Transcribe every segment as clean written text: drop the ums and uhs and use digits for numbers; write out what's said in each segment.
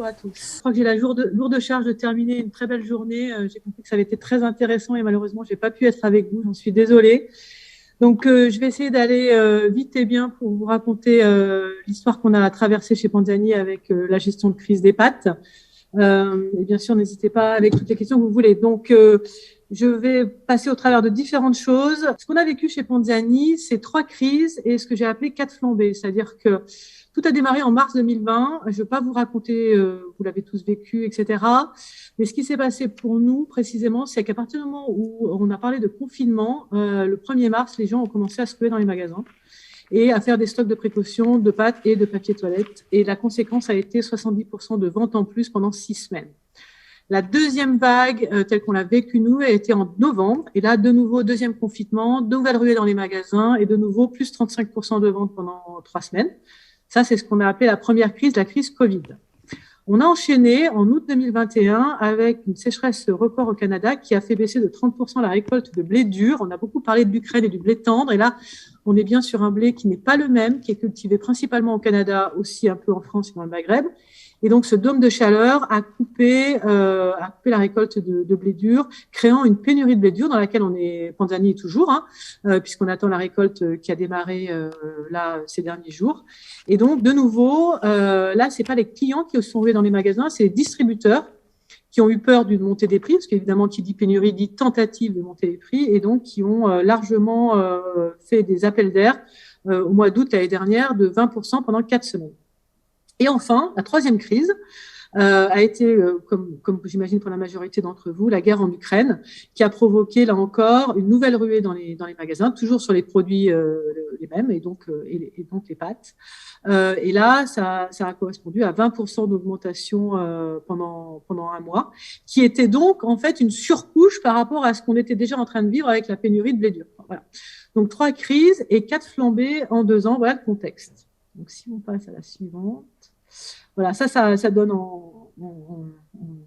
bonjour à tous. Je crois que j'ai la lourde charge de terminer une très belle journée. J'ai compris que ça avait été très intéressant et malheureusement, je n'ai pas pu être avec vous. J'en suis désolée. Donc, je vais essayer d'aller vite et bien pour vous raconter l'histoire qu'on a traversée chez Panzani avec la gestion de crise des pâtes. Et bien sûr, n'hésitez pas avec toutes les questions que vous voulez. Donc, je vais passer au travers de différentes choses. Ce qu'on a vécu chez Panzani, c'est 3 crises et ce que j'ai appelé 4 flambées. C'est-à-dire que tout a démarré en mars 2020. Je ne vais pas vous raconter, vous l'avez tous vécu, etc. Mais ce qui s'est passé pour nous, précisément, c'est qu'à partir du moment où on a parlé de confinement, le 1er mars, les gens ont commencé à se ruer dans les magasins et à faire des stocks de précaution, de pâtes et de papier toilette. Et la conséquence a été 70% de ventes en plus pendant 6 semaines. La deuxième vague, telle qu'on l'a vécue nous, a été en novembre. Et là, de nouveau, deuxième confinement, de nouvelles ruées dans les magasins et de nouveau, plus 35% de ventes pendant 3 semaines. Ça, c'est ce qu'on a appelé la première crise, la crise Covid. On a enchaîné en août 2021 avec une sécheresse record au Canada qui a fait baisser de 30% la récolte de blé dur. On a beaucoup parlé de l'Ukraine et du blé tendre. Et là, on est bien sur un blé qui n'est pas le même, qui est cultivé principalement au Canada, aussi un peu en France et dans le Maghreb. Et donc, ce dôme de chaleur a coupé la récolte de blé dur, créant une pénurie de blé dur dans laquelle Panzani est toujours, puisqu'on attend la récolte qui a démarré là ces derniers jours. Et donc, de nouveau, là, c'est pas les clients qui se sont rués dans les magasins, c'est les distributeurs qui ont eu peur d'une montée des prix, parce qu'évidemment, qui dit pénurie dit tentative de monter les prix, et donc qui ont largement fait des appels d'air au mois d'août l'année dernière de 20% pendant 4 semaines. Et enfin, la troisième crise a été, comme j'imagine pour la majorité d'entre vous, la guerre en Ukraine, qui a provoqué, là encore, une nouvelle ruée dans les magasins, toujours sur les produits les mêmes, et donc les pâtes. Et là, ça a correspondu à 20% d'augmentation pendant un mois, qui était donc, en fait, une surcouche par rapport à ce qu'on était déjà en train de vivre avec la pénurie de blé dur. Voilà. Donc, 3 crises et 4 flambées en 2 ans. Voilà le contexte. Donc, si on passe à la suivante. Voilà, ça donne en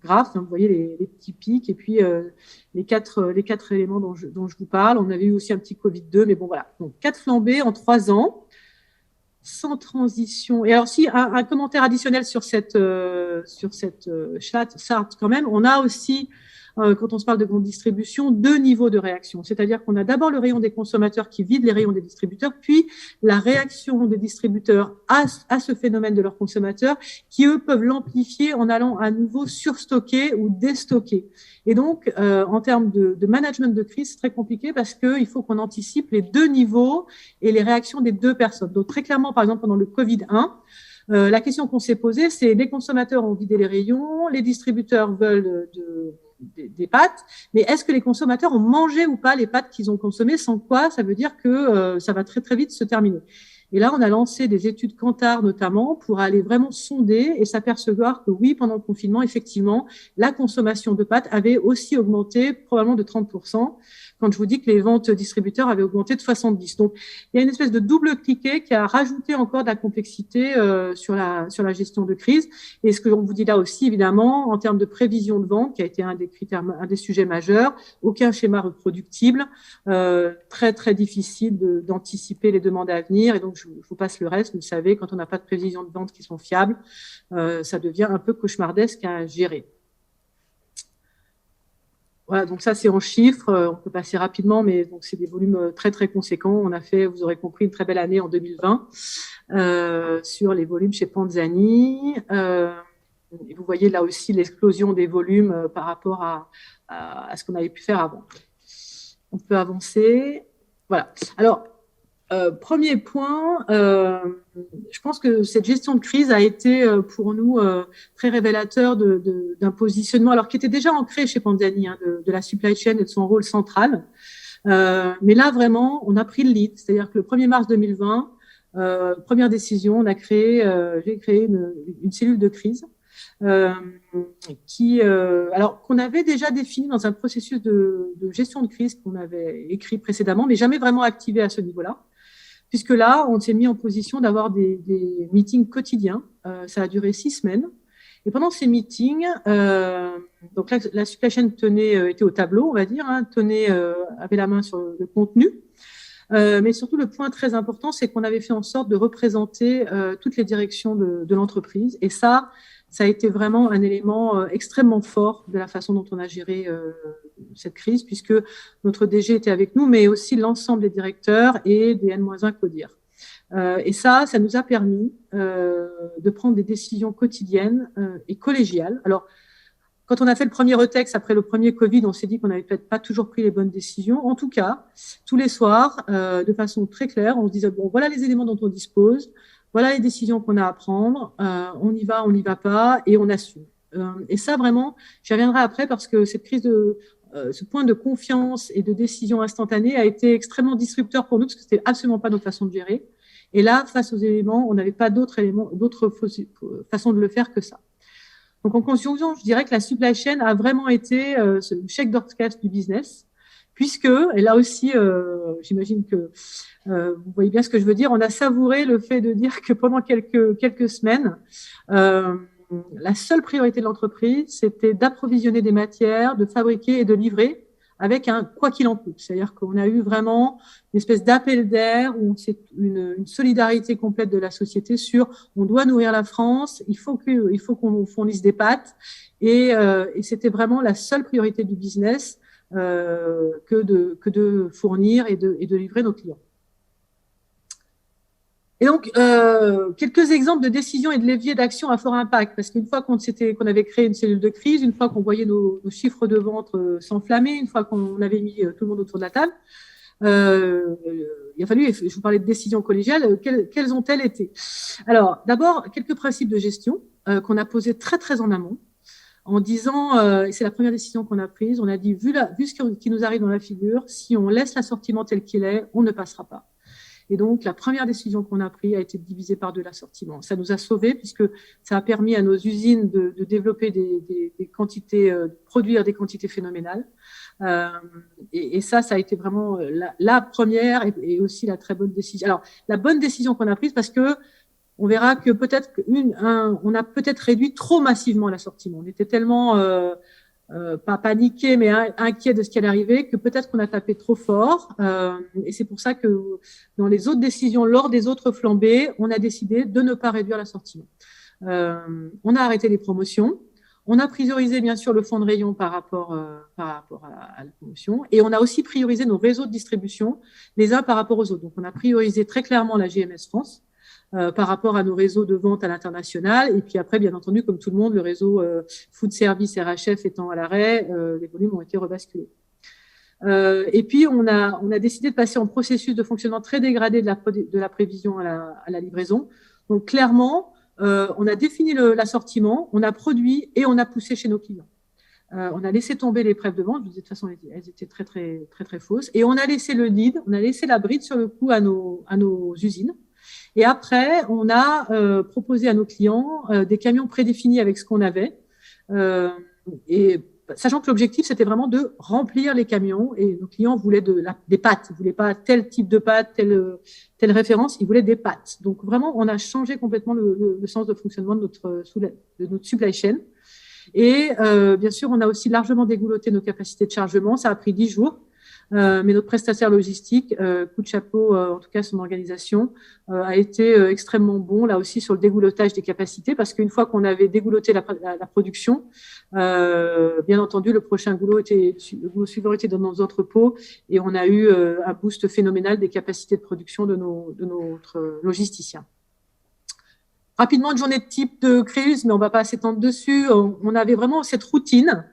graphe, vous voyez les petits pics et puis les quatre éléments dont je vous parle. On avait eu aussi un petit Covid-2, mais bon, voilà. Donc, 4 flambées en 3 ans, sans transition. Et alors, si un commentaire additionnel sur cette charte quand même, on a aussi quand on se parle de grande distribution, 2 niveaux de réaction. C'est-à-dire qu'on a d'abord le rayon des consommateurs qui vide les rayons des distributeurs, puis la réaction des distributeurs à ce phénomène de leurs consommateurs qui, eux, peuvent l'amplifier en allant à nouveau surstocker ou déstocker. Et donc, en termes de management de crise, c'est très compliqué parce qu'il faut qu'on anticipe les 2 niveaux et les réactions des 2 personnes. Donc, très clairement, par exemple, pendant le Covid-1, la question qu'on s'est posée, c'est les consommateurs ont vidé les rayons, les distributeurs veulent des pâtes, mais est-ce que les consommateurs ont mangé ou pas les pâtes qu'ils ont consommées, sans quoi ça veut dire que ça va très très vite se terminer. Et là, on a lancé des études Kantar notamment pour aller vraiment sonder et s'apercevoir que oui, pendant le confinement, effectivement, la consommation de pâtes avait aussi augmenté probablement de 30%, quand je vous dis que les ventes distributeurs avaient augmenté de 70%. Donc, il y a une espèce de double cliquet qui a rajouté encore de la complexité sur la gestion de crise. Et ce que l'on vous dit là aussi, évidemment, en termes de prévision de vente, qui a été un des sujets majeurs, aucun schéma reproductible, très, très difficile d'anticiper les demandes à venir. Et donc, je vous passe le reste. Vous savez, quand on n'a pas de prévisions de vente qui sont fiables, ça devient un peu cauchemardesque à gérer. Voilà, donc ça, c'est en chiffres. On peut passer rapidement, mais donc c'est des volumes très, très conséquents. On a fait, vous aurez compris, une très belle année en 2020 sur les volumes chez Panzani. Et vous voyez là aussi l'explosion des volumes par rapport à ce qu'on avait pu faire avant. On peut avancer. Voilà. Alors, premier point, je pense que cette gestion de crise a été pour nous très révélateur d'un positionnement, alors qui était déjà ancré chez Panzani, de la supply chain et de son rôle central. Mais là, vraiment, on a pris le lead. C'est-à-dire que le 1er mars 2020, première décision, j'ai créé une cellule de crise qu'on avait déjà défini dans un processus de gestion de crise qu'on avait écrit précédemment, mais jamais vraiment activé à ce niveau-là. Puisque là, on s'est mis en position d'avoir des meetings quotidiens. Ça a duré 6 semaines. Et pendant ces meetings, donc là, la supply chain était au tableau, on va dire, avait la main sur le contenu. Mais surtout, le point très important, c'est qu'on avait fait en sorte de représenter toutes les directions de l'entreprise. Et ça ça a été vraiment un élément extrêmement fort de la façon dont on a géré cette crise, puisque notre DG était avec nous, mais aussi l'ensemble des directeurs et des N-1 CODIR. Et ça nous a permis de prendre des décisions quotidiennes et collégiales. Alors, quand on a fait le premier Retex après le premier Covid, on s'est dit qu'on n'avait peut-être pas toujours pris les bonnes décisions. En tout cas, tous les soirs, de façon très claire, on se disait, bon, voilà les éléments dont on dispose, voilà les décisions qu'on a à prendre, on y va, on n'y va pas, et on assume. Et ça, vraiment, j'y reviendrai après parce que cette crise ce point de confiance et de décision instantanée a été extrêmement disrupteur pour nous parce que c'était absolument pas notre façon de gérer. Et là, face aux éléments, on n'avait pas d'autres façons de le faire que ça. Donc, en conclusion, je dirais que la supply chain a vraiment été ce chèque d'orchestre du business, puisque, et là aussi, j'imagine que vous voyez bien ce que je veux dire, on a savouré le fait de dire que pendant quelques semaines, la seule priorité de l'entreprise, c'était d'approvisionner des matières, de fabriquer et de livrer avec un quoi qu'il en coûte. C'est-à-dire qu'on a eu vraiment une espèce d'appel d'air où c'est une solidarité complète de la société sur on doit nourrir la France, il faut qu'on fournisse des pâtes et c'était vraiment la seule priorité du business que de fournir et de livrer nos clients. Et donc, quelques exemples de décisions et de leviers d'action à fort impact, parce qu'une fois qu'on avait créé une cellule de crise, une fois qu'on voyait nos chiffres de vente s'enflammer, une fois qu'on avait mis tout le monde autour de la table, il a fallu, je vous parlais de décisions collégiales, quelles ont-elles été? Alors, d'abord, quelques principes de gestion qu'on a posés très, très en amont, en disant, et c'est la première décision qu'on a prise, on a dit, vu ce qui nous arrive dans la figure, si on laisse l'assortiment tel qu'il est, on ne passera pas. Et donc, la première décision qu'on a prise a été de diviser par deux l'assortiment. Ça nous a sauvés puisque ça a permis à nos usines de développer des quantités, de produire des quantités phénoménales. Et ça a été vraiment la première et aussi la très bonne décision. Alors, la bonne décision qu'on a prise parce que on verra que peut-être on a peut-être réduit trop massivement l'assortiment. On était tellement pas paniqué, mais inquiet de ce qui allait arriver, que peut-être qu'on a tapé trop fort. Et c'est pour ça que dans les autres décisions, lors des autres flambées, on a décidé de ne pas réduire l'assortiment. On a arrêté les promotions. On a priorisé, bien sûr, le fonds de rayon par rapport à la promotion. Et on a aussi priorisé nos réseaux de distribution les uns par rapport aux autres. Donc, on a priorisé très clairement la GMS France par rapport à nos réseaux de vente à l'international. Et puis après, bien entendu, comme tout le monde, le réseau food service RHF étant à l'arrêt, les volumes ont été rebasculés. Et puis, on a décidé de passer en processus de fonctionnement très dégradé de la prévision à la livraison. Donc, clairement, on a défini l'assortiment, on a produit et on a poussé chez nos clients. On a laissé tomber les preuves de vente. Je vous disais, de toute façon, elles étaient très, très, très, très fausses. Et on a laissé le lead, on a laissé la bride sur le coup à nos usines. Et après, on a proposé à nos clients des camions prédéfinis avec ce qu'on avait. Et sachant que l'objectif, c'était vraiment de remplir les camions. Et nos clients voulaient des pâtes. Ils voulaient pas tel type de pâte, telle référence. Ils voulaient des pâtes. Donc vraiment, on a changé complètement le sens de fonctionnement de notre supply chain. Et bien sûr, on a aussi largement dégoulotté nos capacités de chargement. Ça a pris 10 jours. Mais notre prestataire logistique, coup de chapeau, en tout cas son organisation, a été extrêmement bon là aussi sur le dégoulotage des capacités, parce qu'une fois qu'on avait dégoulotté la production, bien entendu le goulot suivant était dans nos entrepôts et on a eu un boost phénoménal des capacités de production de notre logisticien. Rapidement, une journée de type de crise, mais on ne va pas s'étendre dessus. On avait vraiment cette routine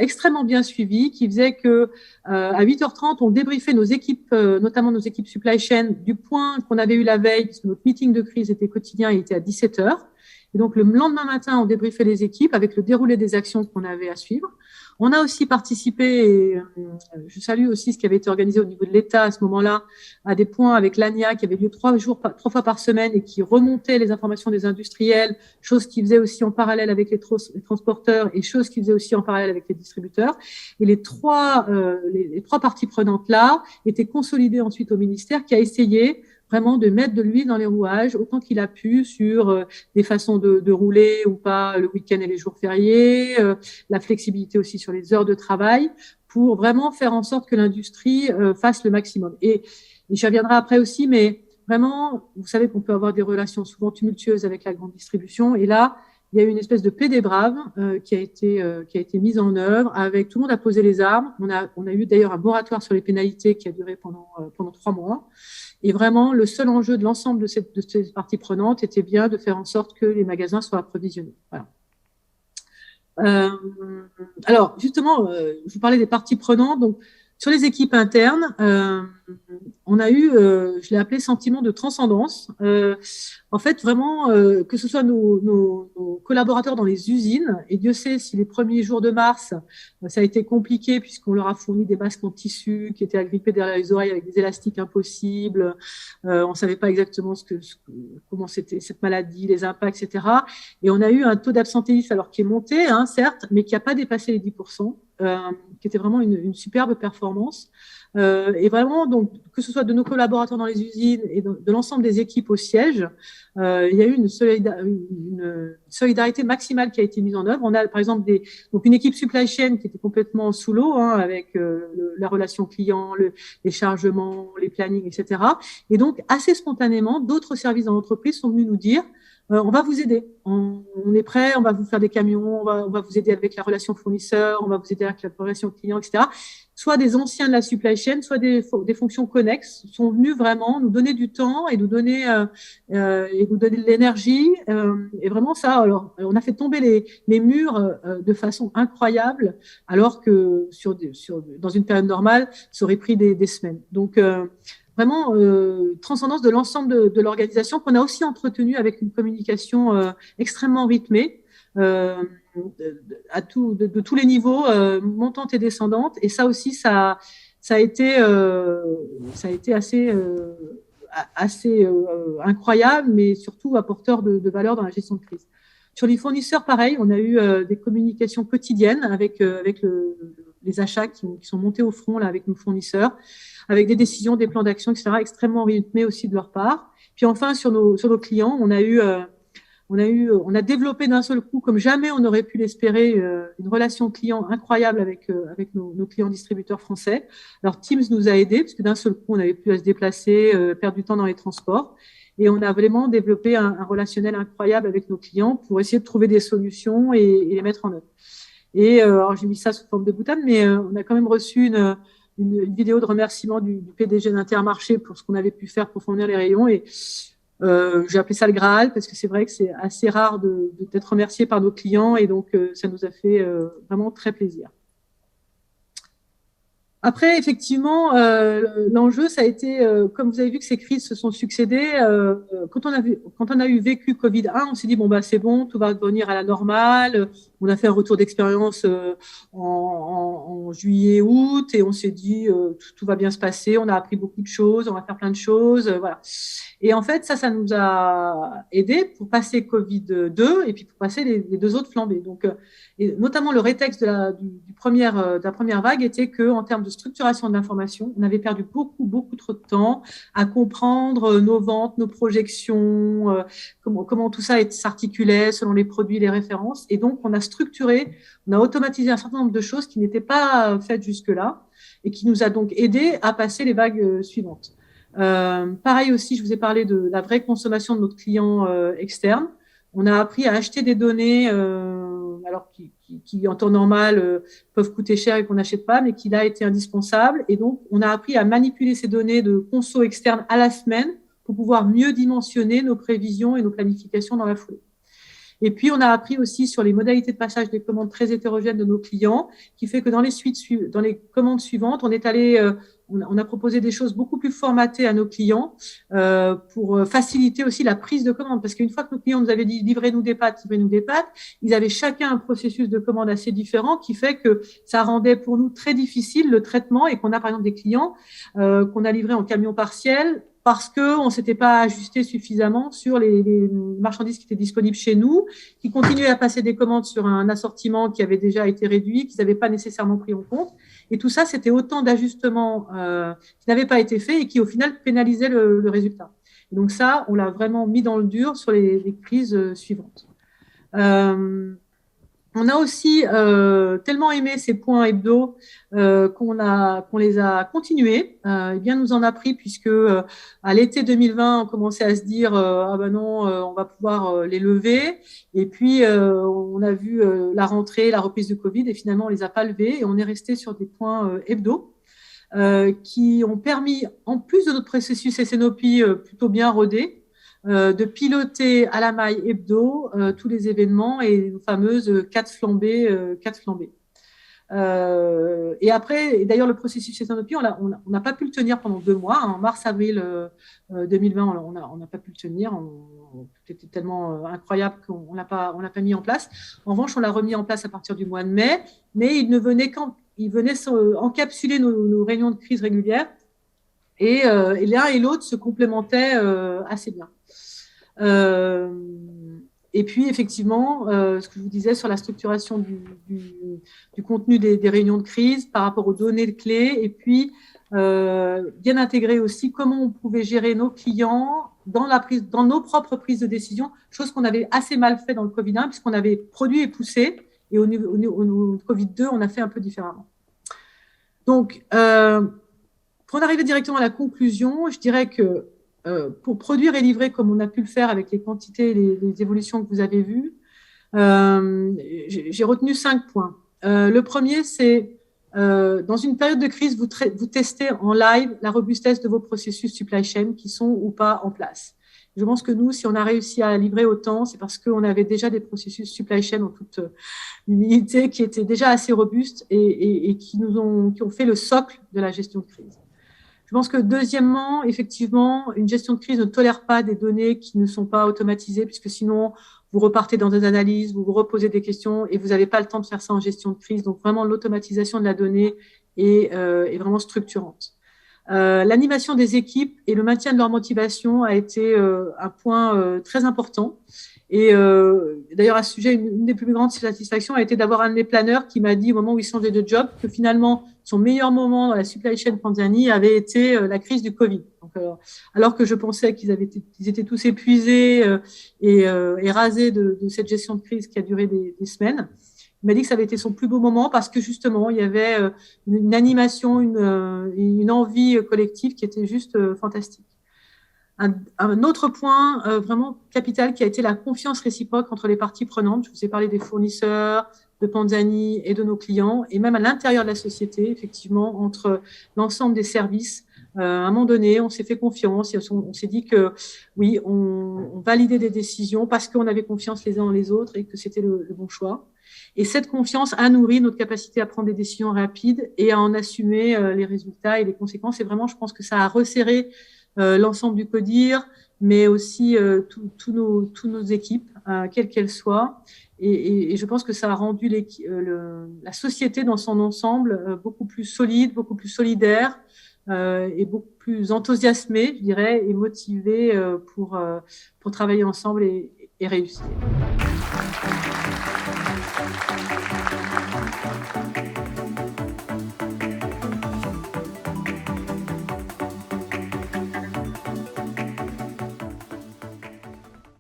extrêmement bien suivi, qui faisait que à 8h30, on débriefait nos équipes, notamment nos équipes supply chain, du point qu'on avait eu la veille, puisque notre meeting de crise était quotidien, il était à 17h. Et donc, le lendemain matin, on débriefait les équipes avec le déroulé des actions qu'on avait à suivre. On a aussi participé, et je salue aussi ce qui avait été organisé au niveau de l'État à ce moment-là, à des points avec l'ANIA qui avait lieu 3 fois par semaine et qui remontait les informations des industriels, chose qui faisait aussi en parallèle avec les transporteurs et chose qui faisait aussi en parallèle avec les distributeurs. Et les trois parties prenantes là étaient consolidées ensuite au ministère qui a essayé vraiment de mettre de l'huile dans les rouages autant qu'il a pu sur des façons de rouler ou pas le week-end et les jours fériés, la flexibilité aussi sur les heures de travail pour vraiment faire en sorte que l'industrie fasse le maximum. Et j'y reviendrai après aussi, mais vraiment, vous savez qu'on peut avoir des relations souvent tumultueuses avec la grande distribution et là, il y a eu une espèce de paix des braves qui a été mise en œuvre. Avec tout le monde a posé les armes. On a eu d'ailleurs un moratoire sur les pénalités qui a duré pendant 3 mois. Et vraiment, le seul enjeu de l'ensemble de ces parties prenantes était bien de faire en sorte que les magasins soient approvisionnés. Voilà. Alors, justement, je vous parlais des parties prenantes. Donc, sur les équipes internes, on a eu, je l'ai appelé sentiment de transcendance. En fait, vraiment, que ce soit nos collaborateurs dans les usines, et Dieu sait si les premiers jours de mars, ça a été compliqué puisqu'on leur a fourni des masques en tissu qui étaient agrippés derrière les oreilles avec des élastiques impossibles. On ne savait pas exactement comment c'était cette maladie, les impacts, etc. Et on a eu un taux d'absentéisme alors qui est monté, hein, certes, mais qui n'a pas dépassé les 10%, qui était vraiment une superbe performance. Et vraiment, donc, que ce soit de nos collaborateurs dans les usines et de l'ensemble des équipes au siège, il y a eu une solidarité maximale qui a été mise en œuvre. On a, par exemple, donc une équipe supply chain qui était complètement sous l'eau, hein, avec la relation client, les chargements, les plannings, etc. Et donc, assez spontanément, d'autres services dans l'entreprise sont venus nous dire on va vous aider, on est prêt, on va vous faire des camions, on va vous aider avec la relation fournisseur, on va vous aider avec la relation client, etc. Soit des anciens de la supply chain, soit des fonctions connexes sont venus vraiment nous donner du temps et nous donner de l'énergie. Et vraiment ça, alors on a fait tomber les murs de façon incroyable, alors que dans une période normale, ça aurait pris des semaines. Donc vraiment transcendance de l'ensemble de l'organisation qu'on a aussi entretenu avec une communication extrêmement rythmée de tous les niveaux, montantes et descendantes. Et ça aussi, ça a été assez incroyable, mais surtout apporteur de valeur dans la gestion de crise. Sur les fournisseurs, pareil, on a eu des communications quotidiennes avec les achats qui sont montés au front là, avec nos fournisseurs, avec des décisions, des plans d'action, etc., extrêmement rythmés aussi de leur part. Puis enfin, sur nos clients, on a développé d'un seul coup, comme jamais on aurait pu l'espérer, une relation client incroyable avec nos clients distributeurs français. Alors Teams nous a aidés, parce que d'un seul coup, on n'avait plus à se déplacer, perdre du temps dans les transports. Et on a vraiment développé un relationnel incroyable avec nos clients pour essayer de trouver des solutions et les mettre en œuvre. Et alors j'ai mis ça sous forme de boutade, mais on a quand même reçu une vidéo de remerciement du PDG d'Intermarché pour ce qu'on avait pu faire pour fournir les rayons. Et j'ai appelé ça le Graal parce que c'est vrai que c'est assez rare d'être remercié par nos clients et donc ça nous a fait vraiment très plaisir. Après, effectivement, l'enjeu, ça a été, comme vous avez vu que ces crises se sont succédées, quand on a eu vécu Covid-1, on s'est dit, bon, bah, c'est bon, tout va revenir à la normale. On a fait un retour d'expérience en juillet, août, et on s'est dit, tout va bien se passer, on a appris beaucoup de choses, on va faire plein de choses, voilà. Et en fait, ça nous a aidé pour passer Covid-2 et puis pour passer les deux autres flambées. Donc, et notamment le rétexte de la première vague était que, en termes de structuration de l'information, on avait perdu beaucoup trop de temps à comprendre nos ventes, nos projections, comment tout ça s'articulait selon les produits, les références. Et donc, on a automatisé un certain nombre de choses qui n'étaient pas faites jusque-là et qui nous a donc aidé à passer les vagues suivantes. Pareil aussi, je vous ai parlé de la vraie consommation de notre client externe. On a appris à acheter des données alors qui en temps normal peuvent coûter cher et qu'on n'achète pas, mais qui là été indispensable. Et donc, on a appris à manipuler ces données de conso externe à la semaine pour pouvoir mieux dimensionner nos prévisions et nos planifications dans la foulée. Et puis, on a appris aussi sur les modalités de passage des commandes très hétérogènes de nos clients, qui fait que dans les commandes suivantes, on a proposé des choses beaucoup plus formatées à nos clients pour faciliter aussi la prise de commande. Parce qu'une fois que nos clients nous avaient dit livrez-nous des pâtes, ils avaient chacun un processus de commande assez différent qui fait que ça rendait pour nous très difficile le traitement et qu'on a par exemple des clients qu'on a livrés en camion partiel parce qu'on ne s'était pas ajusté suffisamment sur les marchandises qui étaient disponibles chez nous, qui continuaient à passer des commandes sur un assortiment qui avait déjà été réduit, qu'ils n'avaient pas nécessairement pris en compte. Et tout ça, c'était autant d'ajustements qui n'avaient pas été faits et qui, au final, pénalisaient le résultat. Et donc ça, on l'a vraiment mis dans le dur sur les crises suivantes. On a aussi tellement aimé ces points hebdo qu'on les a continués. Eh bien, nous en a pris puisque à l'été 2020, on commençait à se dire ah ben non, on va pouvoir les lever. Et puis on a vu la rentrée, la reprise de Covid, et finalement on les a pas levés et on est resté sur des points hebdo qui ont permis, en plus de notre processus SNOP plutôt bien rodé, de piloter à la maille hebdo tous les événements et nos fameuses quatre flambées. Et après, et d'ailleurs, le processus SNOP, on n'a pas pu le tenir pendant 2 mois. En mars-avril 2020, on n'a pas pu le tenir. C'était tellement incroyable qu'on l'a pas mis en place. En revanche, on l'a remis en place à partir du mois de mai, mais il venait encapsuler nos réunions de crise régulières et l'un et l'autre se complémentaient assez bien. Euh, et puis, effectivement, ce que je vous disais sur la structuration du contenu des réunions de crise par rapport aux données clés, et puis bien intégrer aussi comment on pouvait gérer nos clients dans nos propres prises de décision, chose qu'on avait assez mal fait dans le Covid-1, puisqu'on avait produit et poussé, et au Covid-2, on a fait un peu différemment. Donc, pour en arriver directement à la conclusion, je dirais que pour produire et livrer comme on a pu le faire avec les quantités et les évolutions que vous avez vues, j'ai retenu 5 points. Le premier, c'est dans une période de crise, vous testez en live la robustesse de vos processus supply chain qui sont ou pas en place. Je pense que nous, si on a réussi à livrer autant, c'est parce qu'on avait déjà des processus supply chain en toute humilité qui étaient déjà assez robustes et qui ont fait le socle de la gestion de crise. Je pense que deuxièmement, effectivement, une gestion de crise ne tolère pas des données qui ne sont pas automatisées, puisque sinon, vous repartez dans des analyses, vous vous reposez des questions et vous n'avez pas le temps de faire ça en gestion de crise. Donc vraiment, l'automatisation de la donnée est vraiment structurante. L'animation des équipes et le maintien de leur motivation a été un point très important. Et d'ailleurs, à ce sujet, une des plus grandes satisfactions a été d'avoir un de mes planeurs qui m'a dit au moment où il changeait de job que finalement, son meilleur moment dans la supply chain Panzani avait été la crise du Covid. Donc, alors que je pensais qu'ils étaient tous épuisés et rasés de cette gestion de crise qui a duré des semaines, il m'a dit que ça avait été son plus beau moment parce que justement, il y avait une animation, une envie collective qui était juste fantastique. Un autre point vraiment capital qui a été la confiance réciproque entre les parties prenantes. Je vous ai parlé des fournisseurs, de Panzani et de nos clients, et même à l'intérieur de la société, effectivement, entre l'ensemble des services. À un moment donné, on s'est fait confiance, on s'est dit que oui, on validait des décisions parce qu'on avait confiance les uns en les autres et que c'était le bon choix. Et cette confiance a nourri notre capacité à prendre des décisions rapides et à en assumer les résultats et les conséquences. Et vraiment, je pense que ça a resserré l'ensemble du CODIR, mais aussi tous nos équipes, quelles qu'elles soient. Et je pense que ça a rendu la société dans son ensemble beaucoup plus solide, beaucoup plus solidaire et beaucoup plus enthousiasmée, je dirais, et motivée pour travailler ensemble et réussir.